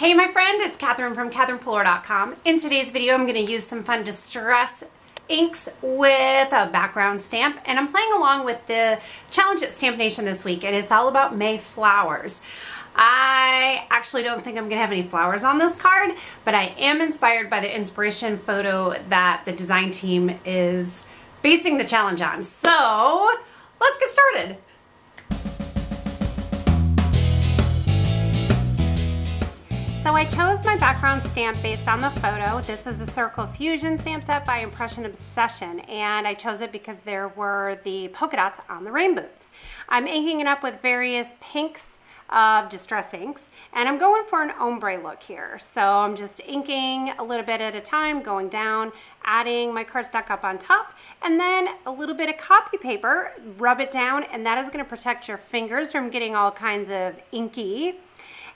Hey my friend, it's Catherine from CatherinePuller.com. In today's video I'm going to use some fun Distress inks with a background stamp, and I'm playing along with the challenge at StampNation this week, and it's all about May flowers. I actually don't think I'm going to have any flowers on this card, but I am inspired by the inspiration photo that the design team is basing the challenge on. So let's get started. So I chose my background stamp based on the photo. This is the Circle Fusion stamp set by Impression Obsession, and I chose it because there were the polka dots on the rainbows. I'm inking it up with various pinks of Distress inks, and I'm going for an ombre look here. So I'm just inking a little bit at a time, going down, adding my cardstock up on top, and then a little bit of copy paper, rub it down, and that is going to protect your fingers from getting all kinds of inky.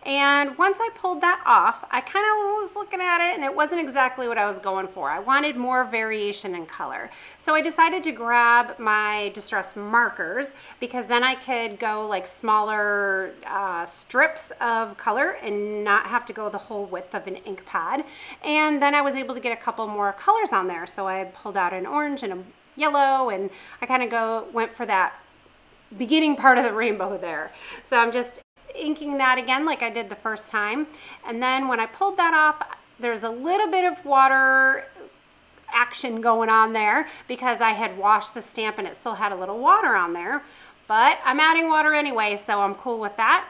And once I pulled that off, I kind of was looking at it and it wasn't exactly what I was going for. I wanted more variation in color. So I decided to grab my Distress markers, because then I could go like smaller strips of color and not have to go the whole width of an ink pad. And then I was able to get a couple more colors on there. So I pulled out an orange and a yellow, and I kind of went for that beginning part of the rainbow there. So I'm just inking that again like I did the first time, and then when I pulled that off, there's a little bit of water action going on there because I had washed the stamp and it still had a little water on there, but I'm adding water anyway, so I'm cool with that.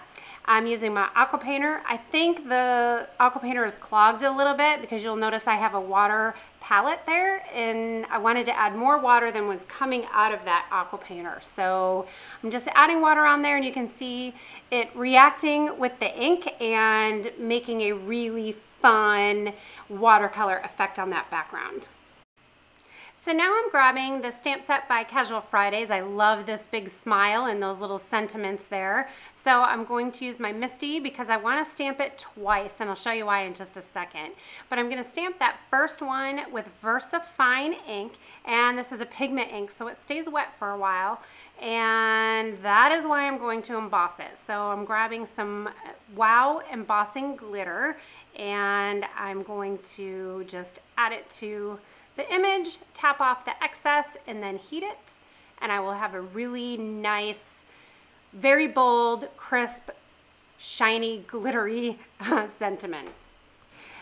I'm using my aqua painter. I think the aqua painter is clogged a little bit because you'll notice I have a water palette there, and I wanted to add more water than was coming out of that aqua painter. So I'm just adding water on there, and you can see it reacting with the ink and making a really fun watercolor effect on that background. So now I'm grabbing the stamp set by Casual Fridays. I love this big smile and those little sentiments there. So I'm going to use my Misty because I want to stamp it twice, and I'll show you why in just a second. But I'm going to stamp that first one with VersaFine ink, and this is a pigment ink, so it stays wet for a while. And that is why I'm going to emboss it. So I'm grabbing some Wow embossing glitter, and I'm going to just add it to the image, tap off the excess, and then heat it, and I will have a really nice, very bold, crisp, shiny, glittery sentiment.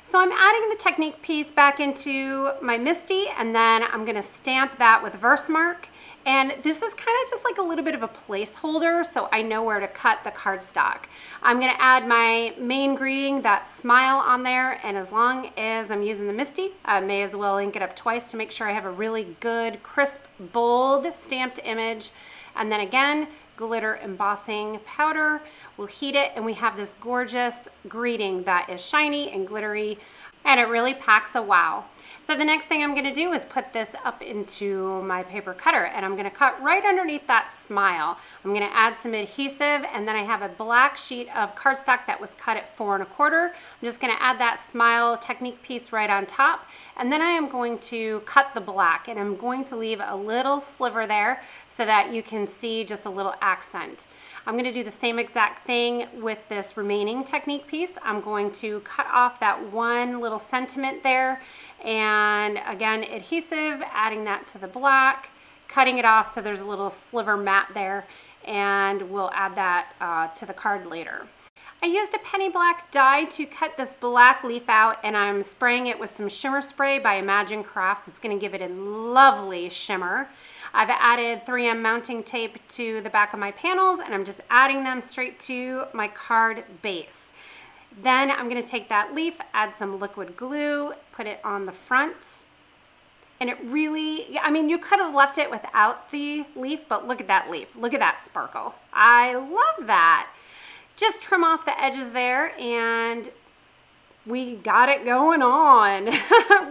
So I'm adding the Technique piece back into my Misty, and then I'm gonna stamp that with Versamark. And this is kind of just like a little bit of a placeholder, so I know where to cut the cardstock. I'm gonna add my main greeting, that smile, on there, and as long as I'm using the Misty, I may as well ink it up twice to make sure I have a really good, crisp, bold stamped image. And then again, glitter embossing powder. We'll heat it, and we have this gorgeous greeting that is shiny and glittery, and it really packs a wow. So the next thing I'm gonna do is put this up into my paper cutter, and I'm gonna cut right underneath that smile. I'm gonna add some adhesive, and then I have a black sheet of cardstock that was cut at 4 1/4. I'm just gonna add that smile Technique piece right on top, and then I am going to cut the black, and I'm going to leave a little sliver there so that you can see just a little accent. I'm gonna do the same exact thing with this remaining Technique piece. I'm going to cut off that one little sentiment there, and again, adhesive, adding that to the black, cutting it off so there's a little sliver mat there, and we'll add that to the card later. I used a penny black die to cut this black leaf out, and I'm spraying it with some shimmer spray by Imagine Crafts. It's going to give it a lovely shimmer. I've added 3M mounting tape to the back of my panels, and I'm just adding them straight to my card base. Then I'm going to take that leaf, add some liquid glue, put it on the front. And it really, I mean, you could have left it without the leaf, but look at that leaf. Look at that sparkle. I love that. Just trim off the edges there, and we got it going on.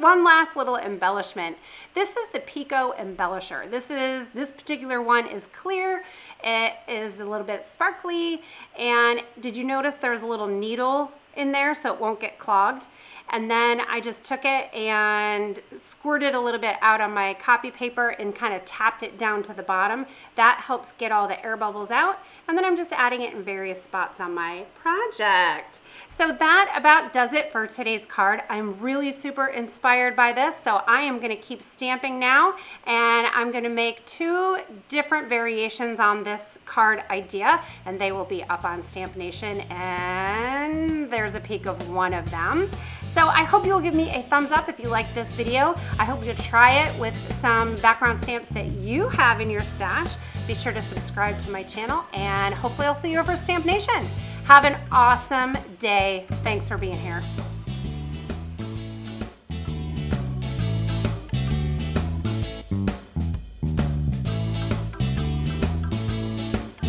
One last little embellishment. This is the Pico embellisher. This particular one is clear. It is a little bit sparkly, and did you notice there's a little needle in there so it won't get clogged? And then I just took it and squirted a little bit out on my copy paper and kind of tapped it down to the bottom. That helps get all the air bubbles out. And then I'm just adding it in various spots on my project. So that about does it for today's card. I'm really super inspired by this, so I am gonna keep stamping now, and I'm gonna make 2 different variations on this card idea, and they will be up on StampNation, and there's a peek of one of them. So I hope you'll give me a thumbs up if you like this video. I hope you'll try it with some background stamps that you have in your stash. Be sure to subscribe to my channel, and hopefully I'll see you over at StampNation. Have an awesome day. Thanks for being here.